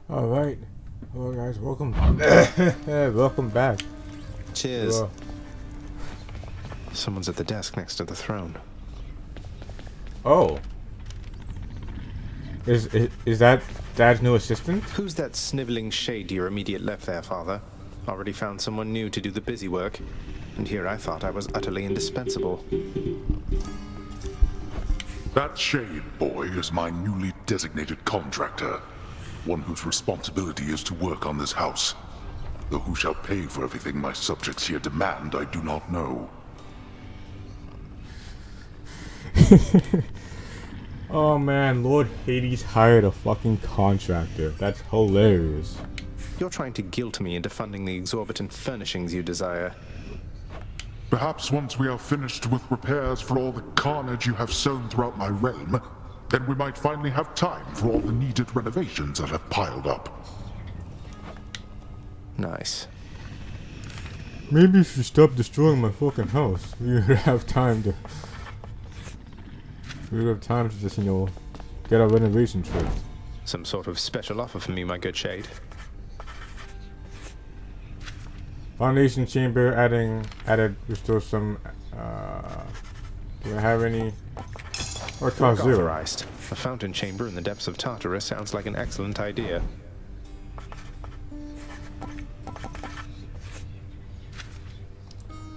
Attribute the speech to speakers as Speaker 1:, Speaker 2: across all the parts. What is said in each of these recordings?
Speaker 1: All right, hello guys, welcome, welcome back.
Speaker 2: Cheers. Someone's at the desk next to the throne.
Speaker 1: Oh, is that Dad's new assistant?
Speaker 2: Who's that sniveling shade to your immediate left there, Father? Already found someone new to do the busy work, and here I thought I was utterly indispensable.
Speaker 3: That shade boy is my newly designated contractor. One whose responsibility is to work on this house. Though who shall pay for everything my subjects here demand, I do not know.
Speaker 1: Oh man, Lord Hades hired a fucking contractor. That's hilarious.
Speaker 2: You're trying to guilt me into funding the exorbitant furnishings you desire.
Speaker 3: Perhaps once we are finished with repairs for all the carnage you have sown throughout my realm, then we might finally have time for all the needed renovations that have piled up.
Speaker 2: Nice.
Speaker 1: Maybe if you stop destroying my fucking house, we would have time to. We would have time to just, get our renovation trip.
Speaker 2: Some sort of special offer for me, my good shade.
Speaker 1: Foundation chamber added restore some. Do I have any? Or cost zero.
Speaker 2: Authorized. A fountain chamber in the depths of Tartarus sounds like an excellent idea.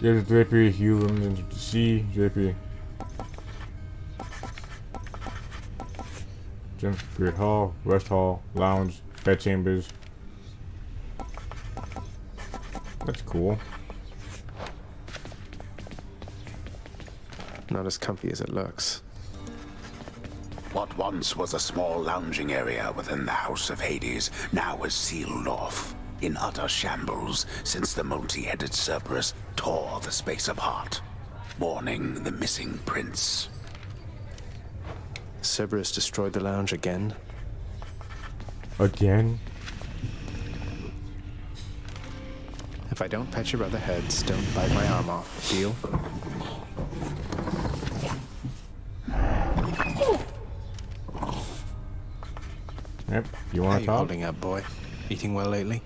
Speaker 1: Give the drapery hue rooms into the sea, drapery. Gym, Great Hall, Rest Hall, Lounge, Bed Chambers. That's cool.
Speaker 2: Not as comfy as it looks.
Speaker 4: What once was a small lounging area within the House of Hades now is sealed off, in utter shambles since the multi-headed Cerberus tore the space apart, warning the missing prince.
Speaker 2: Cerberus destroyed the lounge again?
Speaker 1: Again?
Speaker 2: If I don't pet your other heads, don't bite my arm off. Deal?
Speaker 1: Yep. You
Speaker 2: How
Speaker 1: want
Speaker 2: you
Speaker 1: to talk?
Speaker 2: holding up, boy? Eating well lately?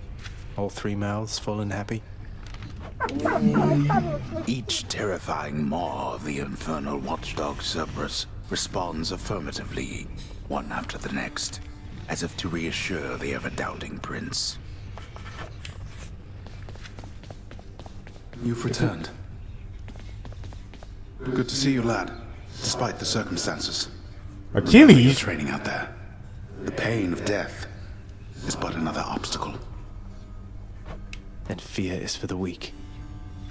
Speaker 2: All three mouths full and happy?
Speaker 4: Each terrifying maw of the infernal watchdog Cerberus responds affirmatively, one after the next, as if to reassure the ever-doubting prince.
Speaker 5: You've returned. Good to see you, lad, despite the circumstances. Remember your
Speaker 1: Achilles?
Speaker 5: training out there. The pain of death is but another obstacle.
Speaker 2: And fear is for the weak.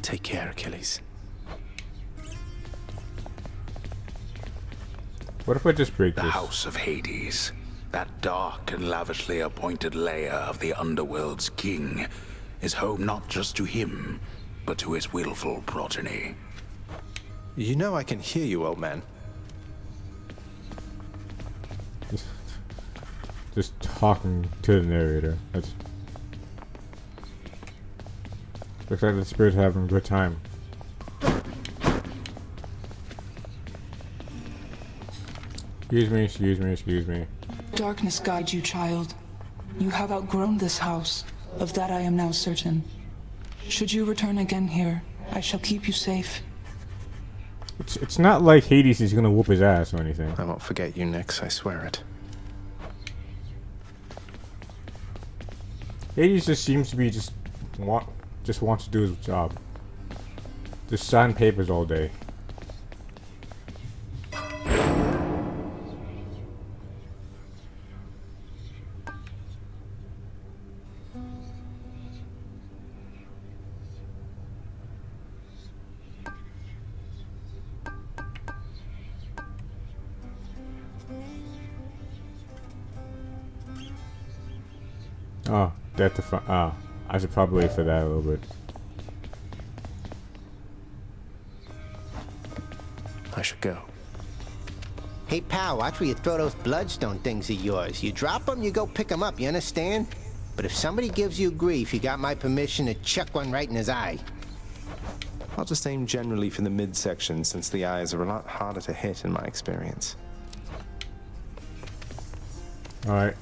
Speaker 2: Take care, Achilles.
Speaker 1: What if I just break
Speaker 4: The
Speaker 1: this?
Speaker 4: House of Hades, that dark and lavishly appointed lair of the underworld's king, is home not just to him, but to his willful progeny.
Speaker 2: You know I can hear you, old man.
Speaker 1: Just talking to the narrator. That's. Looks like the spirit's having a good time. Excuse me.
Speaker 6: Darkness guide you, child. You have outgrown this house. Of that I am now certain. Should you return again here, I shall keep you safe.
Speaker 1: It's not like Hades is gonna whoop his ass or anything.
Speaker 2: I won't forget you, Nix, I swear it.
Speaker 1: Hades just seems to be just wants to do his job. Just sign papers all day. Oh, that's the fun. Ah, I should probably wait for that a little bit.
Speaker 2: I should go.
Speaker 7: Hey, pal, watch where you throw those bloodstone things of yours. You drop them, you go pick them up, you understand? But if somebody gives you grief, you got my permission to chuck one right in his eye.
Speaker 2: I'll just aim generally for the midsection, since the eyes are a lot harder to hit in my experience.
Speaker 1: Alright.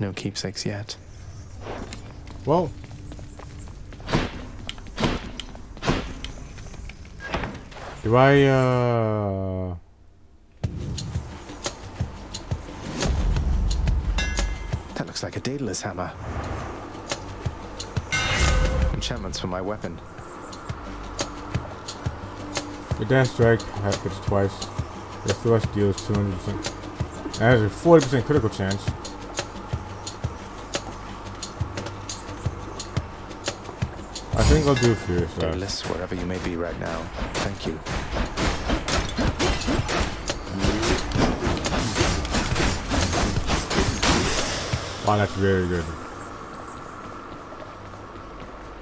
Speaker 2: No keepsakes yet.
Speaker 1: Well. Do I,
Speaker 2: That looks like a Daedalus hammer. Enchantments for my weapon.
Speaker 1: The dash strike hits twice. The thrust deals 200%. That has a 40% critical chance. I think I'll do Furious Blast.
Speaker 2: Daedalus, wherever you may be right now. Thank you.
Speaker 1: Wow, that's very good.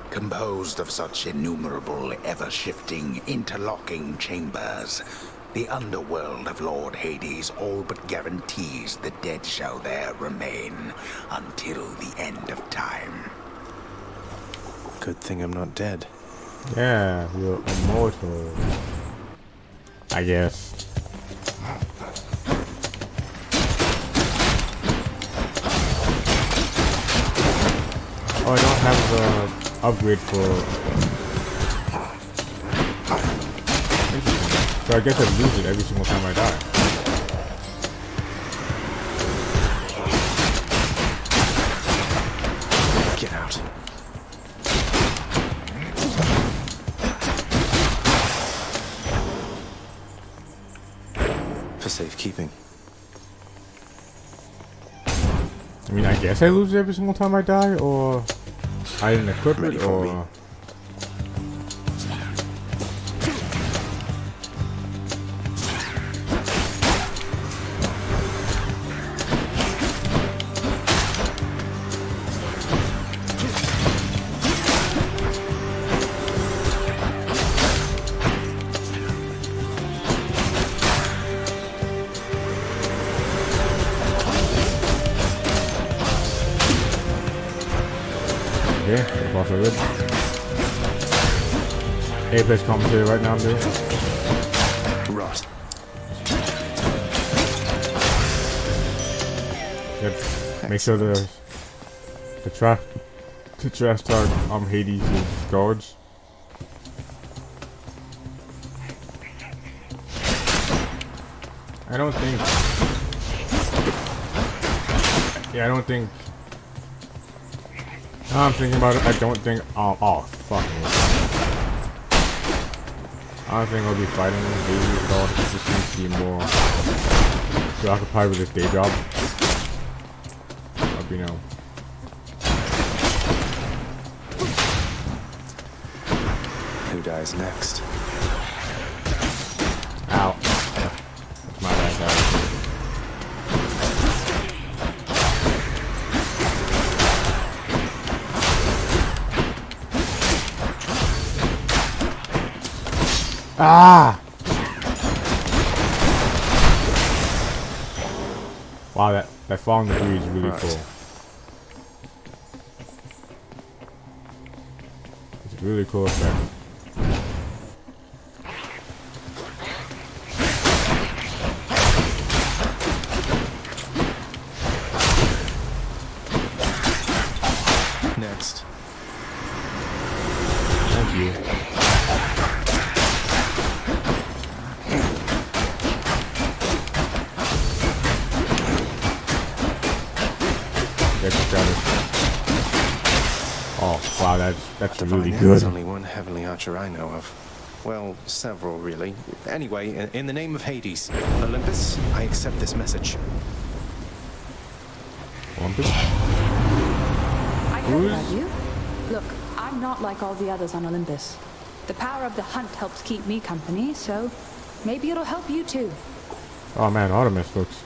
Speaker 4: Composed of such innumerable, ever-shifting, interlocking chambers, the underworld of Lord Hades all but guarantees the dead shall there remain until the end of time.
Speaker 2: Good thing I'm not dead.
Speaker 1: Yeah, you're immortal. I guess. Oh, I don't have the upgrade for... Interesting. So I guess I lose it every single time I die.
Speaker 2: Get out. For safekeeping.
Speaker 1: I mean, I guess I lose it every single time I die, or I didn't equip
Speaker 2: Ready
Speaker 1: it,
Speaker 2: for
Speaker 1: or...
Speaker 2: me.
Speaker 1: Okay, that's also good. Apex commentary right now, I'm doing.
Speaker 2: Rot.
Speaker 1: Yep. Make sure the trash talk Hades' guards. I don't think. Yeah, I don't think. Now I'm thinking about it. I don't think. Oh, fuck me. I don't think I'll be fighting Hades at all. It just seems to be more preoccupied with his day job. I'll be no.
Speaker 2: Who dies next?
Speaker 1: Ow. That's my bad, guys. Ah! Wow, that falling debris is really cool. It's a really cool effect.
Speaker 2: Next.
Speaker 1: Thank you. Oh, wow, that's really good.
Speaker 2: There's only one heavenly archer I know of. Well, several, really. Anyway, in the name of Hades, Olympus, I accept this message.
Speaker 1: Olympus?
Speaker 8: I heard about you. Look, I'm not like all the others on Olympus. The power of the hunt helps keep me company, so maybe it'll help you too.
Speaker 1: Oh man, Artemis looks.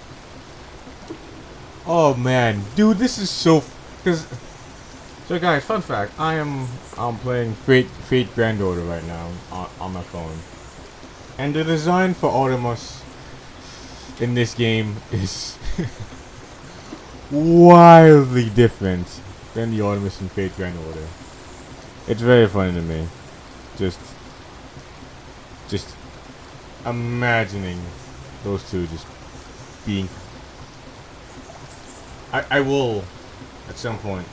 Speaker 1: Oh man, dude, this is so. So guys, fun fact: I'm playing Fate Grand Order right now on my phone, and the design for Artemis in this game is wildly different than the Artemis in Fate Grand Order. It's very funny to me, just imagining those two just being. I will at some point.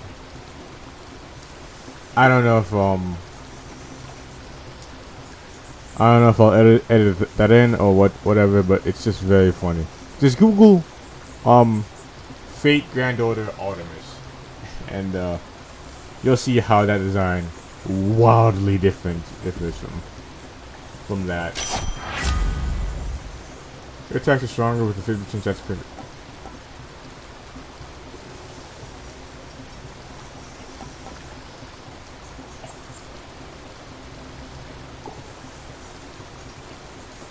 Speaker 1: I don't know if I'll edit that in or whatever, but it's just very funny. Just Google Fate Granddaughter Artemis, and you'll see how that design wildly differs from that. Your attacks are stronger with the 50% chance crit.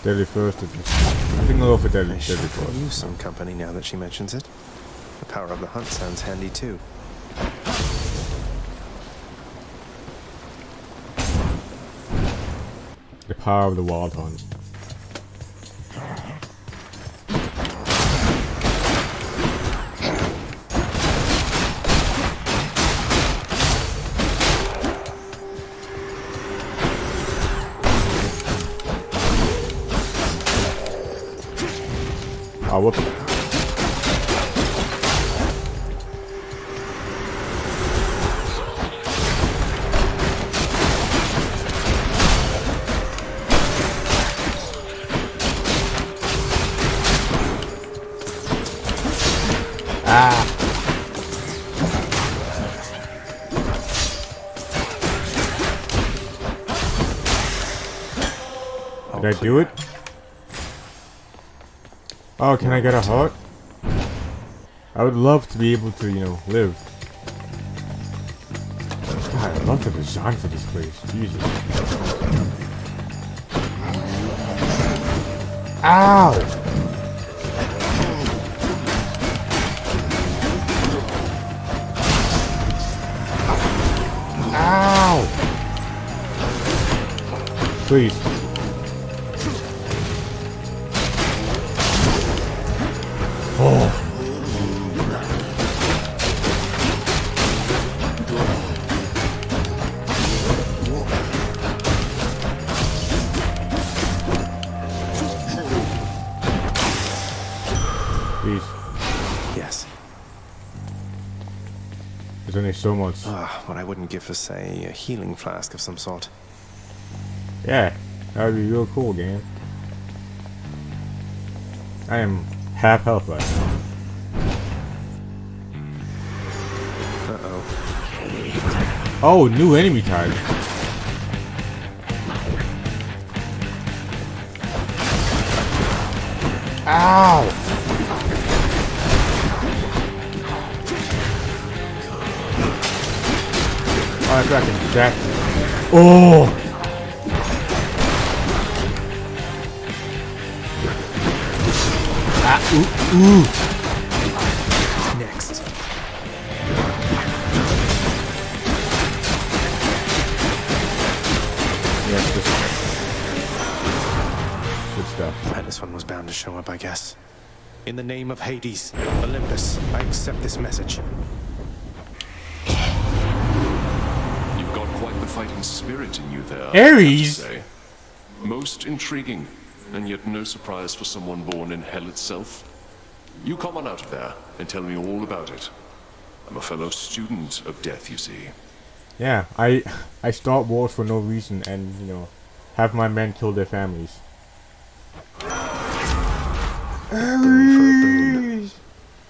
Speaker 1: Deadly first. I think I'll go for deadly first.
Speaker 2: Use some company now that she mentions it. The power of the hunt sounds handy too.
Speaker 1: The power of the wild hunt. Oh, whoops. Did I do it? Oh, can I get a heart? I would love to be able to, you know, live. God, I love the design for this place. Jesus. Ow! Ow! Please. Oh. Please.
Speaker 2: Yes.
Speaker 1: There's only so much.
Speaker 2: What I wouldn't give for, say, a healing flask of some sort.
Speaker 1: Yeah, that would be real cool, game. I am half health right now.
Speaker 2: Uh-oh.
Speaker 1: Oh, new enemy type. Ow! Oh, that's back in Jack. Oh! Ah, ooh.
Speaker 2: Next.
Speaker 1: Yeah, good stuff.
Speaker 2: Right, this one was bound to show up, I guess. In the name of Hades, Olympus, I accept this message.
Speaker 9: You've got quite the fighting spirit in you there.
Speaker 1: Ares?
Speaker 9: I have to say. Most intriguing, and yet no surprise for someone born in hell itself. You come on out of there and tell me all about it. I'm a fellow student of death, you see.
Speaker 1: Yeah, I start wars for no reason and, you know, have my men kill their families. Ares!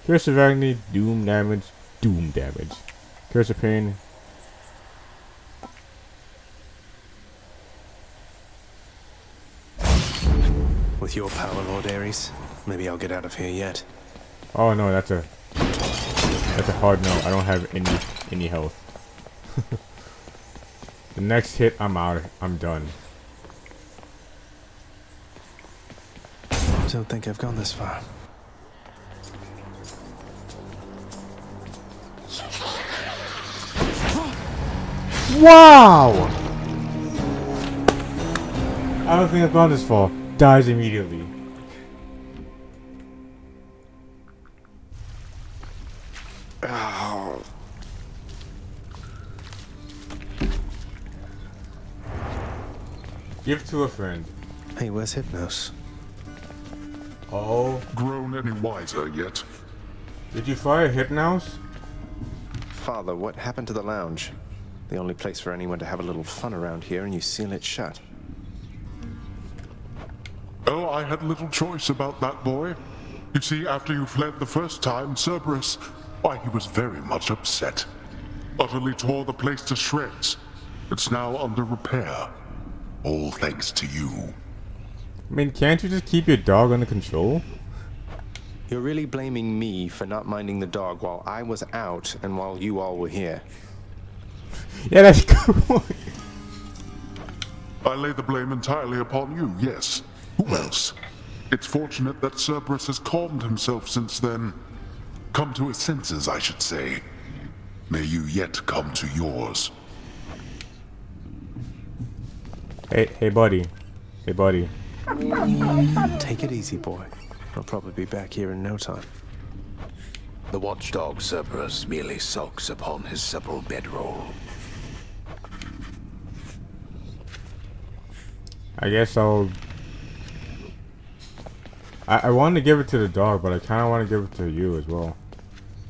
Speaker 1: Curse of agony, doom damage, doom damage. Curse of pain.
Speaker 2: With your power, Lord Ares, maybe I'll get out of here yet.
Speaker 1: Oh no, that's a hard no. I don't have any health. The next hit, I'm out. I'm done.
Speaker 2: Don't think I've gone this far.
Speaker 1: Wow! I don't think I've gone this far. Dies immediately.
Speaker 2: Oh.
Speaker 1: Give to a friend.
Speaker 2: Hey, where's Hypnos?
Speaker 1: Oh.
Speaker 3: Grown any wiser yet?
Speaker 1: Did you fire Hypnos?
Speaker 2: Father, what happened to the lounge? The only place for anyone to have a little fun around here, and you seal it shut.
Speaker 3: Oh, I had little choice about that, boy. You see, after you fled the first time, Cerberus, why, he was very much upset. Utterly tore the place to shreds. It's now under repair. All thanks to you.
Speaker 1: I mean, can't you just keep your dog under control?
Speaker 2: You're really blaming me for not minding the dog while I was out and while you all were here.
Speaker 1: Yeah, that's cool.
Speaker 3: I lay the blame entirely upon you, yes. Who else? It's fortunate that Cerberus has calmed himself since then. Come to his senses, I should say. May you yet come to yours.
Speaker 1: Hey, buddy. Hey, buddy.
Speaker 2: Take it easy, boy. I'll probably be back here in no time.
Speaker 4: The watchdog Cerberus merely sulks upon his supple bedroll.
Speaker 1: I guess I want to give it to the dog, but I kind of want to give it to you as well.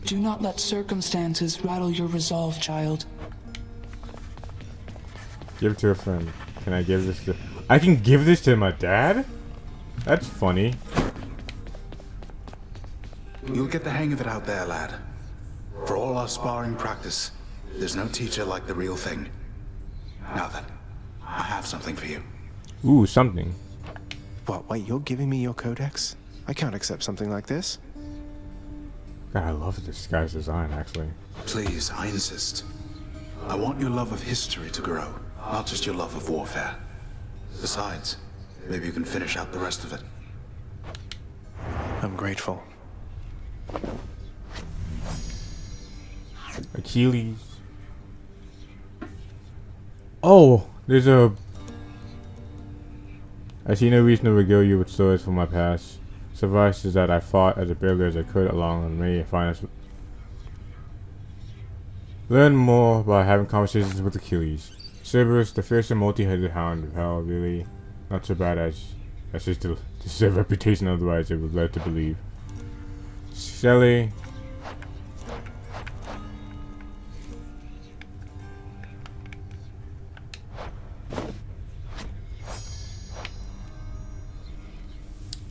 Speaker 6: Do not let circumstances rattle your resolve, child.
Speaker 1: Give it to a friend. Can I give this to... I can give this to my dad? That's funny.
Speaker 5: You'll get the hang of it out there, lad. For all our sparring practice, there's no teacher like the real thing. Now then, I have something for you.
Speaker 1: Ooh, something.
Speaker 2: What, wait, you're giving me your codex? I can't accept something like this.
Speaker 1: God, I love this guy's design, actually.
Speaker 5: Please, I insist. I want your love of history to grow, not just your love of warfare. Besides, maybe you can finish out the rest of it.
Speaker 2: I'm grateful.
Speaker 1: Achilles. Oh, there's a... I see no reason to regale you with stories from my past. Suffice is that I fought as bravely as I could along on many finest. Learn more by having conversations with Achilles. Cerberus, the fierce and multi-headed hound of hell, really not so bad as just to deserve reputation, otherwise it would led to believe. Shelley.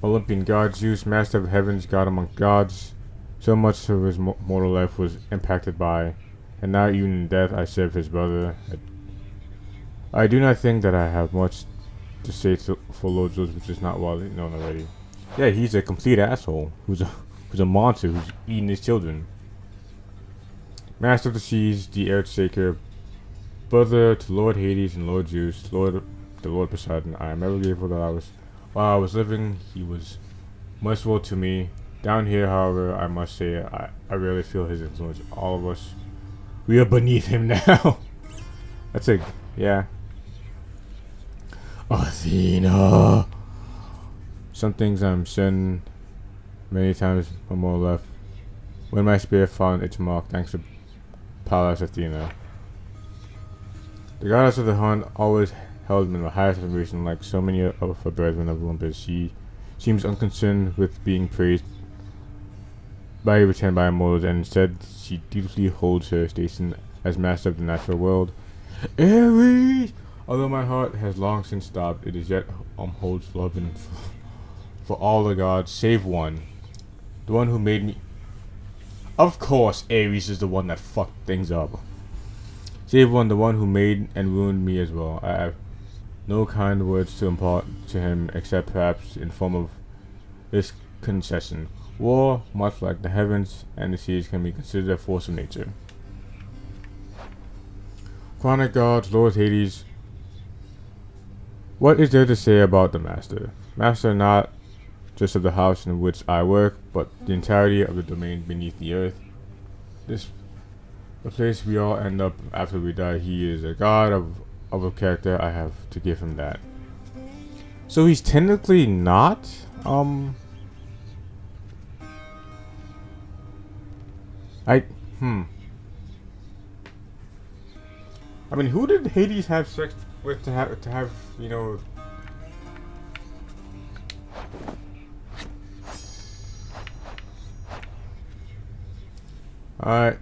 Speaker 1: Olympian god, Zeus, master of heavens, god among gods. So much of his mortal life was impacted by, and now even in death I serve his brother. I do not think that I have much to say for Lord Zeus, which is not well known already. Yeah, he's a complete asshole, who's a monster who's eating his children. Master of the seas, the Earthshaker, brother to Lord Hades and Lord Zeus, the Lord Poseidon. I am ever grateful that while I was living, he was merciful to me. Down here, however, I must say, I really feel his influence. All of us, we are beneath him now. That's a, yeah. Athena. Some things I'm certain many times or more left. When my spirit found its mark, thanks to Pallas Athena. The goddess of the hunt always held in the highest estimation, like so many of her brethren of Olympus. She seems unconcerned with being praised by mortals, and instead she dutifully holds her station as master of the natural world. Ares! Although my heart has long since stopped, it is yet holds love for all the gods, save one. The one who made me. Of course, Ares is the one that fucked things up. Save one, the one who made and ruined me as well. I have no kind words to impart to him, except perhaps in form of this concession. War, much like the heavens and the seas, can be considered a force of nature. Chronic gods, Lord Hades. What is there to say about the Master? Master not just of the house in which I work, but the entirety of the domain beneath the earth. The place we all end up after we die. He is a god of a character. I have to give him that. So he's technically not, I mean, who did Hades have sex with to have, you know... Alright.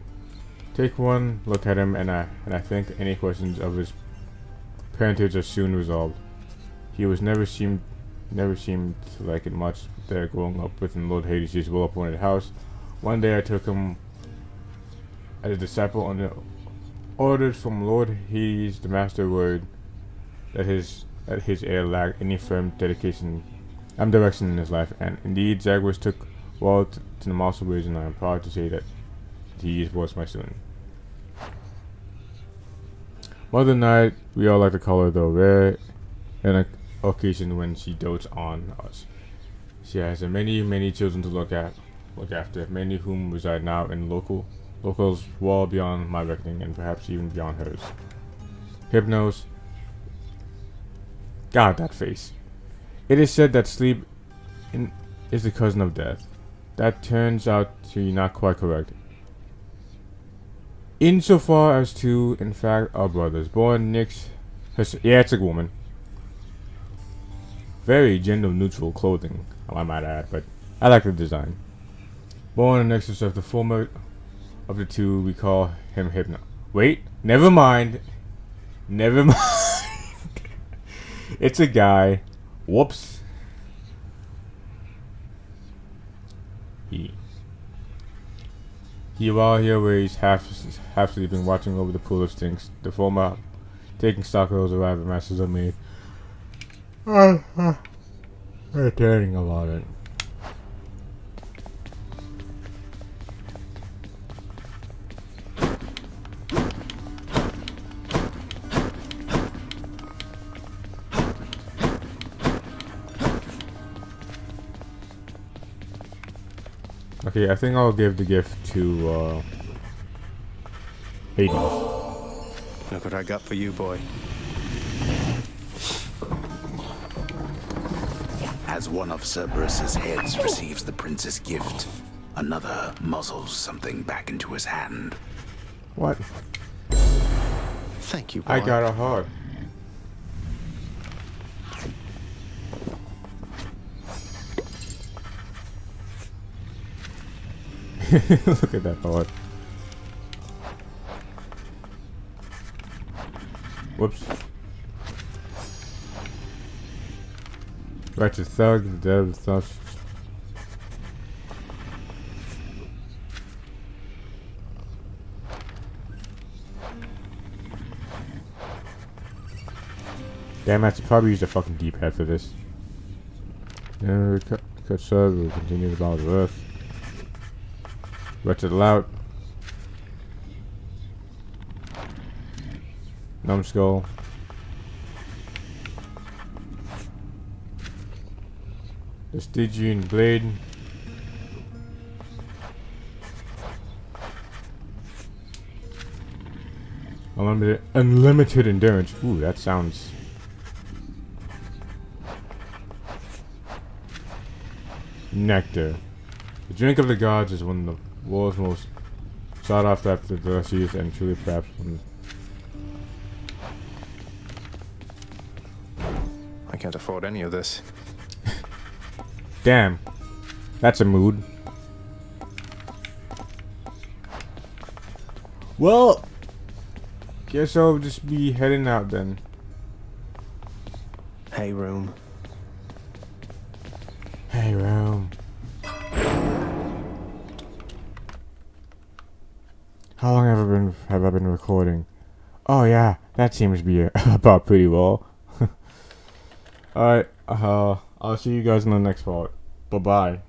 Speaker 1: Take one look at him, and I think any questions of his parentage are soon resolved. He was never seemed to like it much there growing up within Lord Hades' well-appointed house. One day I took him as a disciple under orders from Lord Hades, the master word that his heir lacked any firm direction in his life, and indeed Zagreus took well to the master ways, and I am proud to say that he was my student. Mother night, we all like to call her, though rare an occasion when she dotes on us. She has many children to look after, many whom reside now in locals well beyond my reckoning, and perhaps even beyond hers. Hypnos. God, that face. It is said that sleep is the cousin of death. That turns out to be not quite correct. Insofar as two, in fact, are brothers. Born Nyx. Yeah, it's a woman. Very gender-neutral clothing, I might add, but I like the design. Born in Nexus of the former of the two, we call him Hypno. Wait, never mind. It's a guy. Whoops. He while here where he's half sleeping, watching over the pool of stinks. The former taking stock of those arriving masters of me. Irritating about it. Okay, I think I'll give the gift to Hades.
Speaker 2: Look what I got for you, boy.
Speaker 4: As one of Cerberus's heads receives the prince's gift, another muzzles something back into his hand.
Speaker 1: What?
Speaker 2: Thank you, boy.
Speaker 1: I got a heart. Look at that heart. Whoops. Wretched thug, the dead thug. Damn, I should probably use a fucking D-pad for this. Cut sub, we'll continue the battle of Earth. Wretched lout. Numbskull. The Stygian blade. Unlimited endurance. Ooh, that sounds. Nectar. The drink of the gods is one of the world's most sought after delicious and truly perhaps one.
Speaker 2: I can't afford any of this.
Speaker 1: Damn. That's a mood. Well, guess I'll just be heading out then.
Speaker 2: Hey, room.
Speaker 1: Hey, room. How long have I been recording? Oh yeah, that seems to be about pretty well. Alright, I'll see you guys in the next part. Bye-bye.